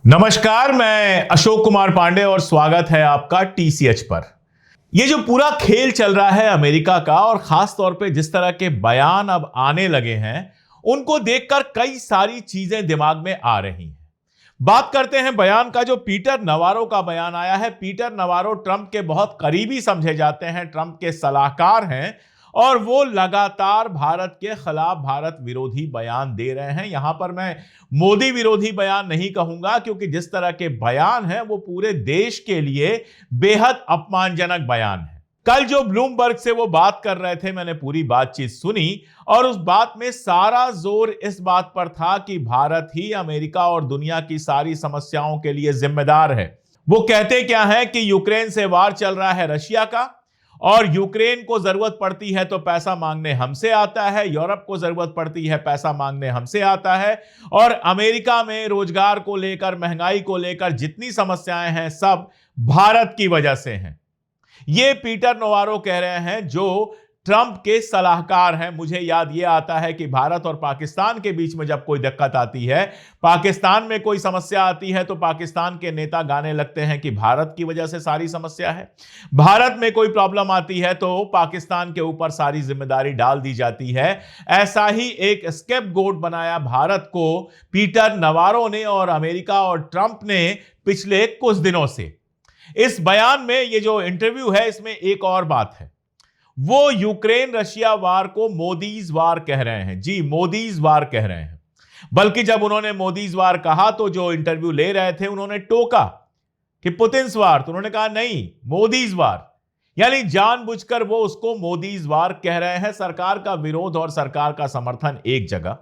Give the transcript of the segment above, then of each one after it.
नमस्कार, मैं अशोक कुमार पांडे और स्वागत है आपका टीसीएच पर। ये जो पूरा खेल चल रहा है अमेरिका का, और खास तौर पे जिस तरह के बयान अब आने लगे हैं, उनको देखकर कई सारी चीजें दिमाग में आ रही हैं। बात करते हैं बयान का, जो पीटर नवारो का बयान आया है। पीटर नवारो ट्रंप के बहुत करीबी समझे जाते हैं, ट्रंप के सलाहकार हैं, और वो लगातार भारत के खिलाफ भारत विरोधी बयान दे रहे हैं। यहां पर मैं मोदी विरोधी बयान नहीं कहूंगा, क्योंकि जिस तरह के बयान हैं वो पूरे देश के लिए बेहद अपमानजनक बयान है। कल जो ब्लूमबर्ग से वो बात कर रहे थे, मैंने पूरी बातचीत सुनी, और उस बात में सारा जोर इस बात पर था कि भारत ही अमेरिका और दुनिया की सारी समस्याओं के लिए जिम्मेदार है। वो कहते क्या है कि यूक्रेन से वार चल रहा है रशिया का, और यूक्रेन को जरूरत पड़ती है तो पैसा मांगने हमसे आता है, यूरोप को जरूरत पड़ती है पैसा मांगने हमसे आता है, और अमेरिका में रोजगार को लेकर, महंगाई को लेकर जितनी समस्याएं हैं सब भारत की वजह से हैं। ये पीटर नवारो कह रहे हैं, जो ट्रंप के सलाहकार हैं। मुझे याद यह आता है कि भारत और पाकिस्तान के बीच में जब कोई दिक्कत आती है, पाकिस्तान में कोई समस्या आती है, तो पाकिस्तान के नेता गाने लगते हैं कि भारत की वजह से सारी समस्या है। भारत में कोई प्रॉब्लम आती है तो पाकिस्तान के ऊपर सारी जिम्मेदारी डाल दी जाती है। ऐसा ही एक स्केपगोट बनाया भारत को पीटर नवारो ने और अमेरिका और ट्रंप ने पिछले कुछ दिनों से। इस बयान में, ये जो इंटरव्यू है, इसमें एक और बात है। वो यूक्रेन रशिया वार को मोदीज वार कह रहे हैं। जी, मोदीज वार कह रहे हैं। बल्कि जब उन्होंने मोदीज वार कहा तो जो इंटरव्यू ले रहे थे उन्होंने टोका कि पुतिन्स वार, तो उन्होंने कहा नहीं, मोदीज वार। यानी जानबूझकर वो उसको मोदीज वार कह रहे हैं। सरकार का विरोध और सरकार का समर्थन एक जगह,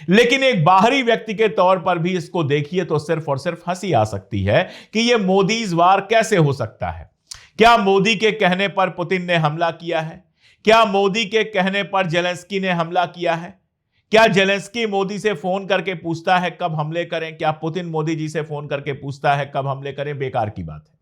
लेकिन एक बाहरी व्यक्ति के तौर पर भी इसको देखिए तो सिर्फ और सिर्फ हंसी आ सकती है कि ये मोदीज वार कैसे हो सकता है। क्या मोदी के कहने पर पुतिन ने हमला किया है? क्या मोदी के कहने पर जेलेंस्की ने हमला किया है? क्या जेलेंस्की मोदी से फोन करके पूछता है कब हमले करें? क्या पुतिन मोदी जी से फोन करके पूछता है कब हमले करें? बेकार की बात है।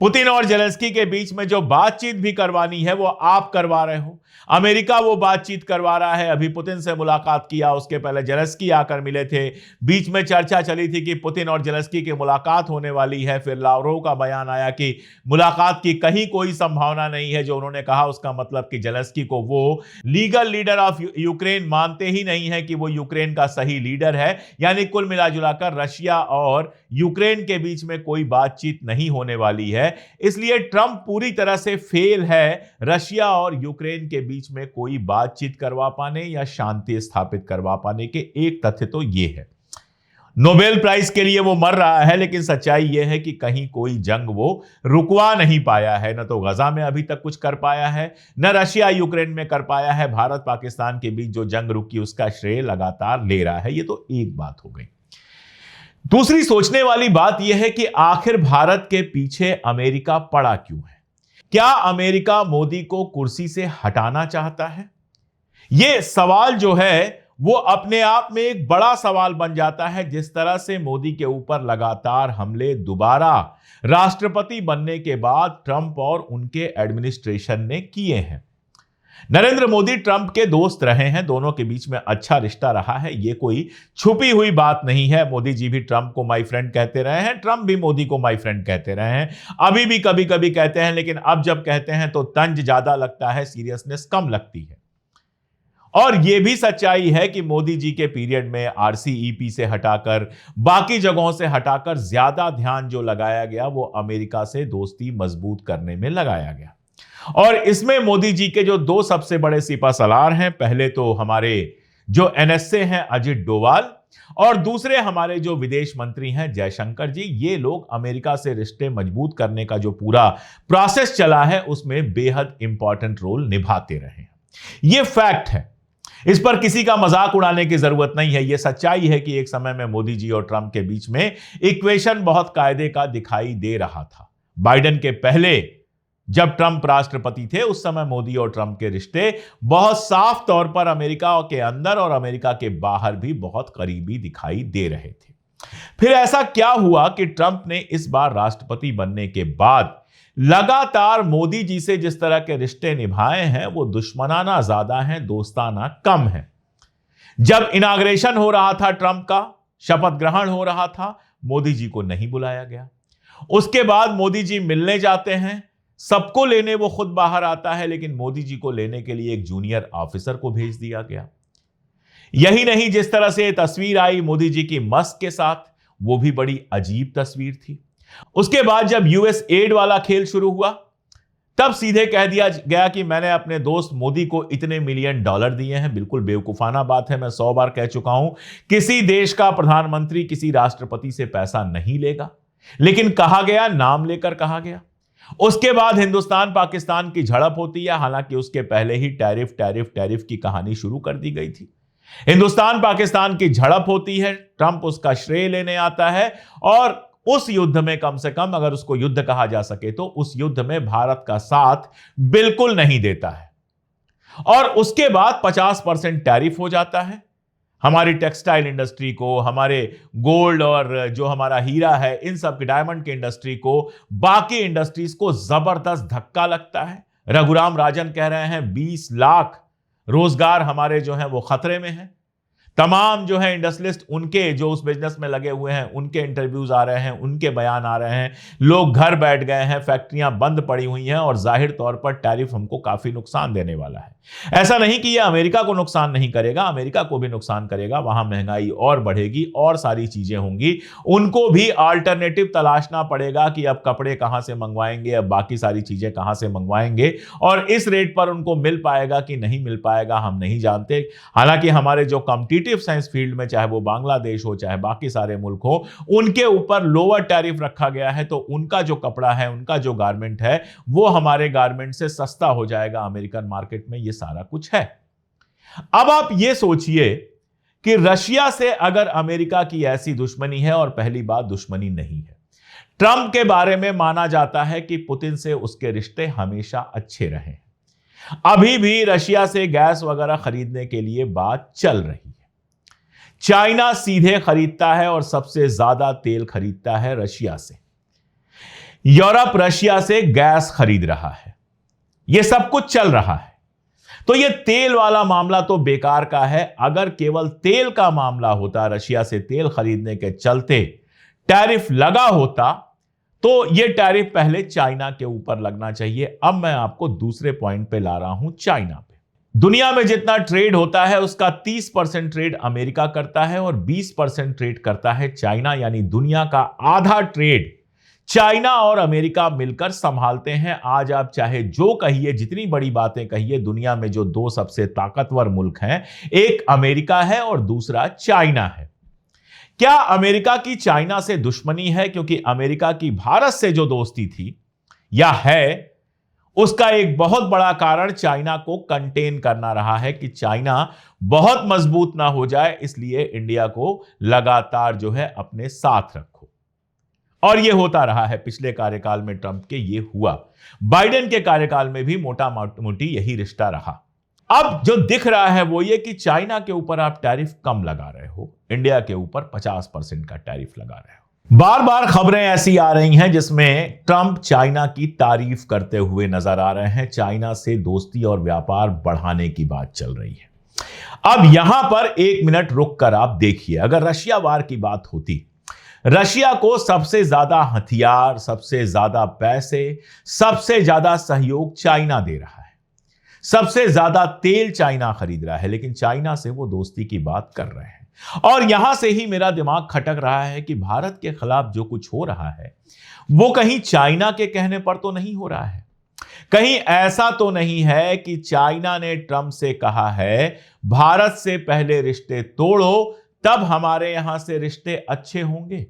पुतिन और जेलेंस्की के बीच में जो बातचीत भी करवानी है वो आप करवा रहे हो। अमेरिका वो बातचीत करवा रहा है। अभी पुतिन से मुलाकात किया, उसके पहले जेलेंस्की आकर मिले थे। बीच में चर्चा चली थी कि पुतिन और जेलेंस्की की मुलाकात होने वाली है। फिर लावरोव का बयान आया कि मुलाकात की कहीं कोई संभावना नहीं है। जो उन्होंने कहा उसका मतलब कि जेलेंस्की को वो लीगल लीडर ऑफ यूक्रेन मानते ही नहीं है कि वो यूक्रेन का सही लीडर है। यानी कुल मिलाजुलाकर रशिया और यूक्रेन के बीच में कोई बातचीत नहीं होने वाली है। इसलिए ट्रंप पूरी तरह से फेल है रशिया और यूक्रेन के बीच में कोई बातचीत करवा पाने या शांति स्थापित करवा पाने के। एक तथ्य तो यह है, नोबेल प्राइज के लिए वो मर रहा है, लेकिन सच्चाई यह है कि कहीं कोई जंग वो रुकवा नहीं पाया है। न तो गजा में अभी तक कुछ कर पाया है, न रशिया यूक्रेन में कर पाया है। भारत पाकिस्तान के बीच जो जंग रुकी उसका श्रेय लगातार ले रहा है। ये तो एक बात हो गई। दूसरी सोचने वाली बात यह है कि आखिर भारत के पीछे अमेरिका पड़ा क्यों है? क्या अमेरिका मोदी को कुर्सी से हटाना चाहता है? यह सवाल जो है वो अपने आप में एक बड़ा सवाल बन जाता है। जिस तरह से मोदी के ऊपर लगातार हमले दोबारा राष्ट्रपति बनने के बाद ट्रंप और उनके एडमिनिस्ट्रेशन ने किए हैं। नरेंद्र मोदी ट्रंप के दोस्त रहे हैं, दोनों के बीच में अच्छा रिश्ता रहा है। ये कोई छुपी हुई बात नहीं है। मोदी जी भी ट्रंप को माय फ्रेंड कहते रहे हैं, ट्रंप भी मोदी को माय फ्रेंड कहते रहे हैं। अभी भी कभी कभी कहते हैं, लेकिन अब जब कहते हैं तो तंज ज्यादा लगता है, सीरियसनेस कम लगती है। और यह भी सच्चाई है कि मोदी जी के पीरियड में आरसीईपी से हटाकर, बाकी जगहों से हटाकर ज्यादा ध्यान जो लगाया गया वो अमेरिका से दोस्ती मजबूत करने में लगाया गया। और इसमें मोदी जी के जो दो सबसे बड़े सिपासलार हैं, पहले तो हमारे जो एनएसए हैं अजित डोवाल, और दूसरे हमारे जो विदेश मंत्री हैं जयशंकर जी। ये लोग अमेरिका से रिश्ते मजबूत करने का जो पूरा प्रोसेस चला है उसमें बेहद इंपॉर्टेंट रोल निभाते रहे हैं। ये फैक्ट है, इस पर किसी का मजाक उड़ाने की जरूरत नहीं है। यह सच्चाई है कि एक समय में मोदी जी और ट्रंप के बीच में इक्वेशन बहुत कायदे का दिखाई दे रहा था। बाइडेन के पहले जब ट्रंप राष्ट्रपति थे उस समय मोदी और ट्रंप के रिश्ते बहुत साफ तौर पर अमेरिका के अंदर और अमेरिका के बाहर भी बहुत करीबी दिखाई दे रहे थे। फिर ऐसा क्या हुआ कि ट्रंप ने इस बार राष्ट्रपति बनने के बाद लगातार मोदी जी से जिस तरह के रिश्ते निभाए हैं वो दुश्मनाना ज्यादा हैं, दोस्ताना कम है। जब इनाग्रेशन हो रहा था ट्रंप का, शपथ ग्रहण हो रहा था, मोदी जी को नहीं बुलाया गया। उसके बाद मोदी जी मिलने जाते हैं, सबको लेने वो खुद बाहर आता है, लेकिन मोदी जी को लेने के लिए एक जूनियर ऑफिसर को भेज दिया गया। यही नहीं, जिस तरह से तस्वीर आई मोदी जी की मस्क के साथ, वो भी बड़ी अजीब तस्वीर थी। उसके बाद जब यूएस एड वाला खेल शुरू हुआ, तब सीधे कह दिया गया कि मैंने अपने दोस्त मोदी को इतने मिलियन डॉलर दिए हैं। बिल्कुल बेवकूफाना बात है, मैं 100 बार कह चुका हूं, किसी देश का प्रधानमंत्री किसी राष्ट्रपति से पैसा नहीं लेगा, लेकिन कहा गया, नाम लेकर कहा गया। उसके बाद हिंदुस्तान पाकिस्तान की झड़प होती है, हालांकि उसके पहले ही टैरिफ टैरिफ टैरिफ की कहानी शुरू कर दी गई थी। हिंदुस्तान पाकिस्तान की झड़प होती है, ट्रंप उसका श्रेय लेने आता है, और उस युद्ध में, कम से कम अगर उसको युद्ध कहा जा सके तो, उस युद्ध में भारत का साथ बिल्कुल नहीं देता है। और उसके बाद 50% टैरिफ हो जाता है। हमारी टेक्सटाइल इंडस्ट्री को, हमारे गोल्ड और जो हमारा हीरा है, इन सब की, डायमंड की इंडस्ट्री को, बाकी इंडस्ट्रीज को जबरदस्त धक्का लगता है। रघुराम राजन कह रहे हैं 20 लाख रोजगार हमारे जो हैं वो खतरे में हैं। तमाम जो है इंडस्ट्रियलिस्ट, उनके जो उस बिजनेस में लगे हुए हैं, उनके इंटरव्यूज आ रहे हैं, उनके बयान आ रहे हैं, लोग घर बैठ गए हैं, फैक्ट्रियां बंद पड़ी हुई हैं, और जाहिर तौर पर टैरिफ हमको काफी नुकसान देने वाला है। ऐसा नहीं कि यह अमेरिका को नुकसान नहीं करेगा, अमेरिका को भी नुकसान करेगा। वहां महंगाई और बढ़ेगी और सारी चीजें होंगी, उनको भी अल्टरनेटिव तलाशना पड़ेगा कि अब कपड़े कहां से मंगवाएंगे, अब बाकी सारी चीजें कहां से मंगवाएंगे, और इस रेट पर उनको मिल पाएगा कि नहीं मिल पाएगा हम नहीं जानते। हालांकि हमारे जो कॉम्पिटिटिव साइंस फील्ड में, चाहे वो बांग्लादेश हो चाहे बाकी सारे मुल्क हो, उनके ऊपर लोअर टैरिफ रखा गया है, तो उनका जो कपड़ा है, उनका जो गारमेंट है, वो हमारे गारमेंट से सस्ता हो जाएगा अमेरिकन मार्केट में। ये सारा कुछ है। अब आप ये सोचिए कि रशिया से अगर अमेरिका की ऐसी दुश्मनी है, और पहली बात दुश्मनी नहीं है, ट्रंप के बारे में माना जाता है कि पुतिन से उसके रिश्ते हमेशा अच्छे रहे। अभी भी रशिया से गैस वगैरह खरीदने के लिए बात चल रही है। चाइना सीधे खरीदता है और सबसे ज्यादा तेल खरीदता है रशिया से। यूरोप रशिया से गैस खरीद रहा है। यह सब कुछ चल रहा है। तो यह तेल वाला मामला तो बेकार का है। अगर केवल तेल का मामला होता, रशिया से तेल खरीदने के चलते टैरिफ लगा होता, तो यह टैरिफ पहले चाइना के ऊपर लगना चाहिए। अब मैं आपको दूसरे पॉइंट पे ला रहा हूं, चाइना पे। दुनिया में जितना ट्रेड होता है उसका 30% ट्रेड अमेरिका करता है और 20% ट्रेड करता है चाइना, यानी दुनिया का आधा ट्रेड चाइना और अमेरिका मिलकर संभालते हैं। आज आप चाहे जो कहिए, जितनी बड़ी बातें कहिए, दुनिया में जो दो सबसे ताकतवर मुल्क हैं, एक अमेरिका है और दूसरा चाइना है। क्या अमेरिका की चाइना से दुश्मनी है क्योंकि अमेरिका की भारत से जो दोस्ती थी या है, उसका एक बहुत बड़ा कारण चाइना को कंटेन करना रहा है कि चाइना बहुत मजबूत ना हो जाए, इसलिए इंडिया को लगातार जो है अपने साथ रखो। और यह होता रहा है। पिछले कार्यकाल में ट्रंप के ये हुआ, बाइडेन के कार्यकाल में भी मोटा मोटी यही रिश्ता रहा। अब जो दिख रहा है वो ये कि चाइना के ऊपर आप टैरिफ कम लगा रहे हो, इंडिया के ऊपर 50% का टैरिफ लगा रहे हो। बार बार खबरें ऐसी आ रही हैं जिसमें ट्रंप चाइना की तारीफ करते हुए नजर आ रहे हैं, चाइना से दोस्ती और व्यापार बढ़ाने की बात चल रही है। अब यहां पर 1 मिनट रुक कर आप देखिए, अगर रशिया वार की बात होती, रशिया को सबसे ज्यादा हथियार, सबसे ज्यादा पैसे, सबसे ज्यादा सहयोग चाइना दे रहा है, सबसे ज्यादा तेल चाइना खरीद रहा है, लेकिन चाइना से वो दोस्ती की बात कर रहे हैं। और यहां से ही मेरा दिमाग खटक रहा है कि भारत के खिलाफ जो कुछ हो रहा है वो कहीं चाइना के कहने पर तो नहीं हो रहा है। कहीं ऐसा तो नहीं है कि चाइना ने ट्रंप से कहा है भारत से पहले रिश्ते तोड़ो, तब हमारे यहां से रिश्ते अच्छे होंगे।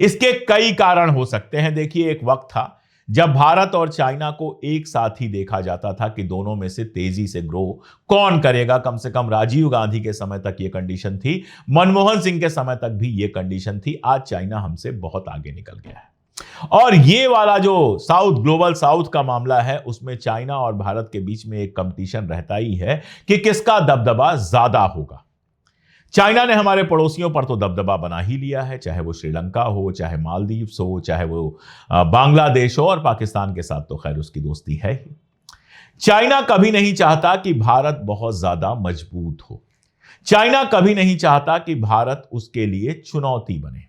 इसके कई कारण हो सकते हैं। देखिए, एक वक्त था जब भारत और चाइना को एक साथ ही देखा जाता था कि दोनों में से तेजी से ग्रो कौन करेगा। कम से कम राजीव गांधी के समय तक यह कंडीशन थी, मनमोहन सिंह के समय तक भी यह कंडीशन थी। आज चाइना हमसे बहुत आगे निकल गया है। और ये वाला जो साउथ, ग्लोबल साउथ का मामला है, उसमें चाइना और भारत के बीच में एक कंपटीशन रहता ही है कि किसका दबदबा ज्यादा होगा। चाइना ने हमारे पड़ोसियों पर तो दबदबा बना ही लिया है, चाहे वो श्रीलंका हो, चाहे मालदीव्स हो, चाहे वो बांग्लादेश हो, और पाकिस्तान के साथ तो खैर उसकी दोस्ती है ही। चाइना कभी नहीं चाहता कि भारत बहुत ज्यादा मजबूत हो। चाइना कभी नहीं चाहता कि भारत उसके लिए चुनौती बने।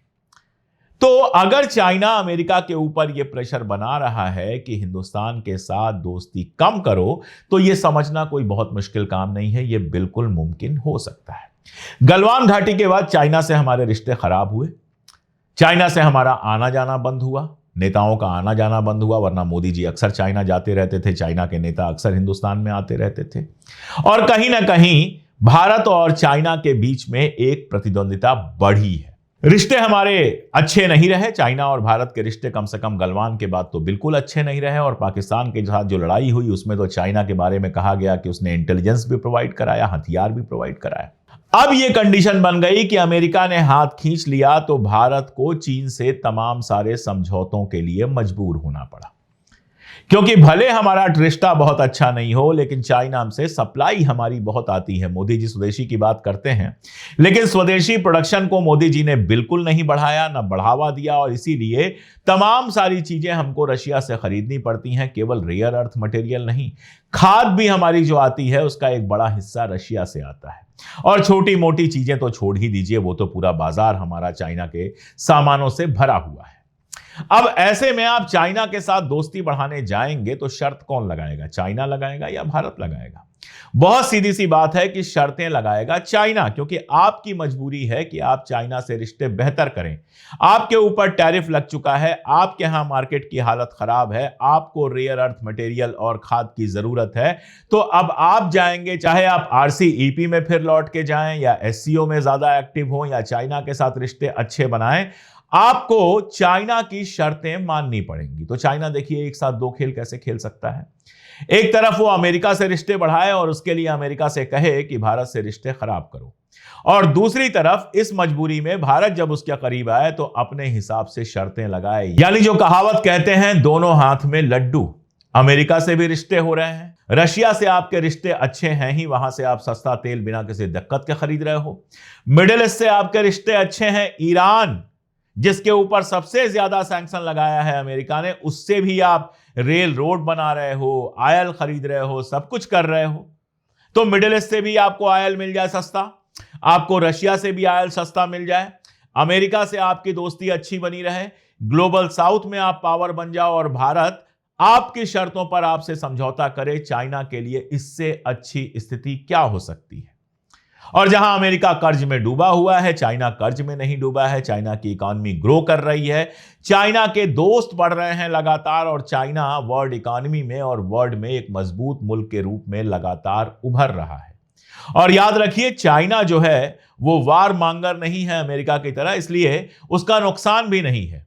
तो अगर चाइना अमेरिका के ऊपर यह प्रेशर बना रहा है कि हिंदुस्तान के साथ दोस्ती कम करो, तो यह समझना कोई बहुत मुश्किल काम नहीं है, यह बिल्कुल मुमकिन हो सकता है। गलवान घाटी के बाद चाइना से हमारे रिश्ते खराब हुए, चाइना से हमारा आना जाना बंद हुआ, नेताओं का आना जाना बंद हुआ, वरना मोदी जी अक्सर चाइना जाते रहते थे, चाइना के नेता अक्सर हिंदुस्तान में आते रहते थे। और कहीं ना कहीं भारत और चाइना के बीच में एक प्रतिद्वंदिता बढ़ी है, रिश्ते हमारे अच्छे नहीं रहे। चाइना और भारत के रिश्ते कम से कम गलवान के बाद तो बिल्कुल अच्छे नहीं रहे, और पाकिस्तान के साथ जो लड़ाई हुई उसमें तो चाइना के बारे में कहा गया कि उसने इंटेलिजेंस भी प्रोवाइड कराया, हथियार भी प्रोवाइड कराया। अब यह कंडीशन बन गई कि अमेरिका ने हाथ खींच लिया तो भारत को चीन से तमाम सारे समझौतों के लिए मजबूर होना पड़ा, क्योंकि भले हमारा रिश्ता बहुत अच्छा नहीं हो, लेकिन चाइना से सप्लाई हमारी बहुत आती है। मोदी जी स्वदेशी की बात करते हैं, लेकिन स्वदेशी प्रोडक्शन को मोदी जी ने बिल्कुल नहीं बढ़ाया, ना बढ़ावा दिया, और इसीलिए तमाम सारी चीजें हमको रशिया से खरीदनी पड़ती हैं। केवल रेयर अर्थ मटेरियल नहीं, खाद भी हमारी जो आती है उसका एक बड़ा हिस्सा रशिया से आता है। और छोटी मोटी चीजें तो छोड़ ही दीजिए, वो तो पूरा बाजार हमारा चाइना के सामानों से भरा हुआ है। अब ऐसे में आप चाइना के साथ दोस्ती बढ़ाने जाएंगे तो शर्त कौन लगाएगा, चाइना लगाएगा या भारत लगाएगा? बहुत सीधी सी बात है कि शर्तें लगाएगा चाइना, क्योंकि आपकी मजबूरी है कि आप चाइना से रिश्ते बेहतर करें। आपके ऊपर टैरिफ लग चुका है, आपके यहां मार्केट की हालत खराब है, आपको रेयर अर्थ मटेरियल और खाद की जरूरत है। तो अब आप जाएंगे, चाहे आप RCEP में फिर लौट के जाएं या SCO में ज्यादा एक्टिव हो या चाइना के साथ रिश्ते अच्छे बनाएं, आपको चाइना की शर्तें माननी पड़ेंगी। तो चाइना देखिए एक साथ दो खेल कैसे खेल सकता है। एक तरफ वो अमेरिका से रिश्ते बढ़ाए और उसके लिए अमेरिका से कहे कि भारत से रिश्ते खराब करो, और दूसरी तरफ इस मजबूरी में भारत जब उसके करीब आए तो अपने हिसाब से शर्तें लगाए। यानी जो कहावत कहते हैं, दोनों हाथ में लड्डू। अमेरिका से भी रिश्ते हो रहे हैं, रशिया से आपके रिश्ते अच्छे हैं ही, वहां से आप सस्ता तेल बिना किसी दिक्कत के खरीद रहे हो। मिडिल ईस्ट से आपके रिश्ते अच्छे हैं, ईरान जिसके ऊपर सबसे ज्यादा सैंक्शन लगाया है अमेरिका ने, उससे भी आप रेल रोड बना रहे हो, आयल खरीद रहे हो, सब कुछ कर रहे हो। तो मिडिल ईस्ट से भी आपको आयल मिल जाए सस्ता, आपको रशिया से भी आयल सस्ता मिल जाए, अमेरिका से आपकी दोस्ती अच्छी बनी रहे, ग्लोबल साउथ में आप पावर बन जाओ, और भारत आपकी शर्तों पर आपसे समझौता करे। चाइना के लिए इससे अच्छी स्थिति क्या हो सकती है? और जहां अमेरिका कर्ज में डूबा हुआ है, चाइना कर्ज में नहीं डूबा है। चाइना की इकोनॉमी ग्रो कर रही है, चाइना के दोस्त बढ़ रहे हैं लगातार, और चाइना वर्ल्ड इकोनॉमी में और वर्ल्ड में एक मजबूत मुल्क के रूप में लगातार उभर रहा है। और याद रखिए, चाइना जो है वो वार मांगर नहीं है अमेरिका की तरह, इसलिए उसका नुकसान भी नहीं है।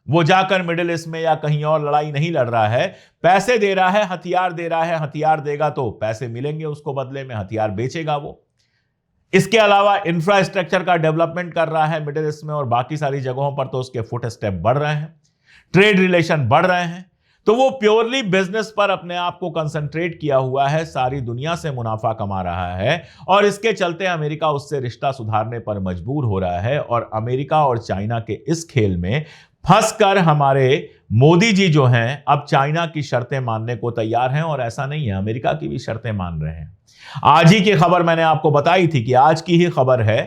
वो जाकर मिडिल ईस्ट में या कहीं और लड़ाई नहीं लड़ रहा है, पैसे दे रहा है, हथियार दे रहा है। हथियार देगा तो पैसे मिलेंगे उसको बदले में, हथियार बेचेगा वो। इसके अलावा इंफ्रास्ट्रक्चर का डेवलपमेंट कर रहा है मिडिल ईस्ट में, और बाकी सारी जगहों पर तो उसके फुट स्टेप बढ़ रहे हैं, ट्रेड रिलेशन बढ़ रहे हैं। तो वो प्योरली बिजनेस पर अपने आप को कंसंट्रेट किया हुआ है, सारी दुनिया से मुनाफा कमा रहा है, और इसके चलते अमेरिका उससे रिश्ता सुधारने पर मजबूर हो रहा है। और अमेरिका और चाइना के इस खेल में फंसकर हमारे मोदी जी जो हैं अब चाइना की शर्तें मानने को तैयार हैं, और ऐसा नहीं है, अमेरिका की भी शर्तें मान रहे हैं। आज ही की खबर मैंने आपको बताई थी कि आज की ही खबर है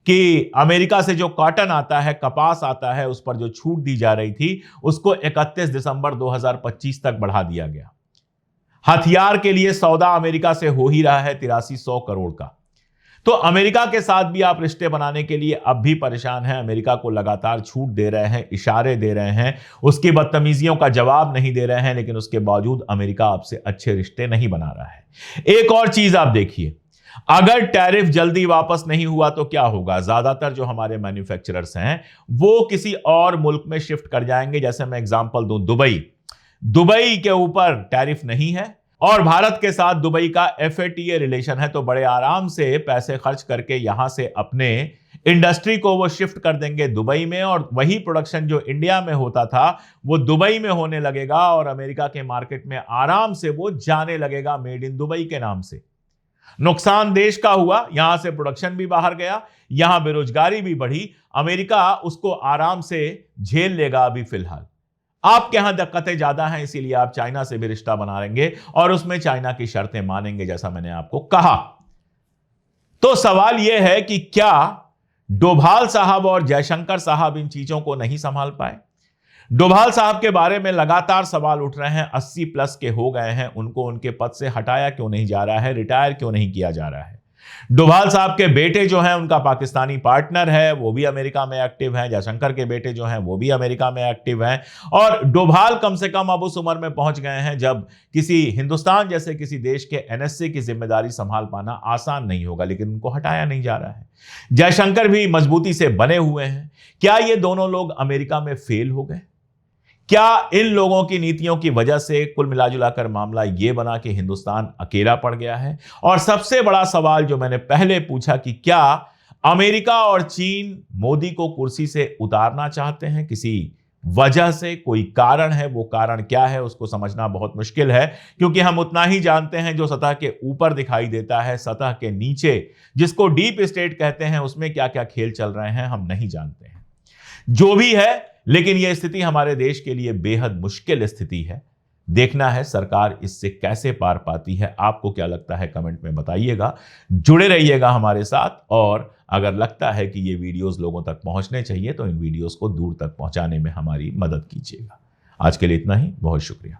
कि अमेरिका से जो कॉटन आता है, कपास आता है, उस पर जो छूट दी जा रही थी उसको 31 दिसंबर 2025 तक बढ़ा दिया गया। हथियार के लिए सौदा अमेरिका से हो ही रहा है 8300 करोड़ का। तो अमेरिका के साथ भी आप रिश्ते बनाने के लिए अब भी परेशान हैं। अमेरिका को लगातार छूट दे रहे हैं, इशारे दे रहे हैं, उसकी बदतमीजियों का जवाब नहीं दे रहे हैं, लेकिन उसके बावजूद अमेरिका आपसे अच्छे रिश्ते नहीं बना रहा है। एक और चीज आप देखिए, अगर टैरिफ जल्दी वापस नहीं हुआ तो क्या होगा? ज्यादातर जो हमारे मैन्युफैक्चरर्स हैं वो किसी और मुल्क में शिफ्ट कर जाएंगे। जैसे मैं एग्जांपल दूं, दुबई के ऊपर टैरिफ नहीं है और भारत के साथ दुबई का FATA रिलेशन है, तो बड़े आराम से पैसे खर्च करके यहां से अपने इंडस्ट्री को वो शिफ्ट कर देंगे दुबई में, और वही प्रोडक्शन जो इंडिया में होता था वो दुबई में होने लगेगा, और अमेरिका के मार्केट में आराम से वो जाने लगेगा मेड इन दुबई के नाम से। नुकसान देश का हुआ, यहां से प्रोडक्शन भी बाहर गया, यहां बेरोजगारी भी बढ़ी, अमेरिका उसको आराम से झेल लेगा। अभी फिलहाल आपके यहां दिक्कतें ज्यादा हैं, इसीलिए आप चाइना से भी रिश्ता बना लेंगे और उसमें चाइना की शर्तें मानेंगे, जैसा मैंने आपको कहा। तो सवाल यह है कि क्या डोभाल साहब और जयशंकर साहब इन चीजों को नहीं संभाल पाए। डोभाल साहब के बारे में लगातार सवाल उठ रहे हैं, 80 प्लस के हो गए हैं, उनको उनके पद से हटाया क्यों नहीं जा रहा है, रिटायर क्यों नहीं किया जा रहा है। डोभाल साहब के बेटे जो हैं, उनका पाकिस्तानी पार्टनर है, वो भी अमेरिका में एक्टिव हैं। जयशंकर के बेटे जो हैं वो भी अमेरिका में एक्टिव हैं। और डोभाल कम से कम अब उस उम्र में पहुंच गए हैं जब किसी हिंदुस्तान जैसे किसी देश के एनएससी की जिम्मेदारी संभाल पाना आसान नहीं होगा, लेकिन उनको हटाया नहीं जा रहा है। जयशंकर भी मजबूती से बने हुए हैं। क्या ये दोनों लोग अमेरिका में फेल हो गए? क्या इन लोगों की नीतियों की वजह से कुल मिलाजुलाकर मामला यह बना कि हिंदुस्तान अकेला पड़ गया है? और सबसे बड़ा सवाल जो मैंने पहले पूछा कि क्या अमेरिका और चीन मोदी को कुर्सी से उतारना चाहते हैं किसी वजह से? कोई कारण है, वो कारण क्या है उसको समझना बहुत मुश्किल है, क्योंकि हम उतना ही जानते हैं जो सतह के ऊपर दिखाई देता है। सतह के नीचे, जिसको डीप स्टेट कहते हैं, उसमें क्या क्या खेल चल रहे हैं हम नहीं जानते हैं। जो भी है, लेकिन यह स्थिति हमारे देश के लिए बेहद मुश्किल स्थिति है। देखना है सरकार इससे कैसे पार पाती है। आपको क्या लगता है कमेंट में बताइएगा। जुड़े रहिएगा हमारे साथ, और अगर लगता है कि ये वीडियोस लोगों तक पहुंचने चाहिए तो इन वीडियोस को दूर तक पहुंचाने में हमारी मदद कीजिएगा। आज के लिए इतना ही, बहुत शुक्रिया।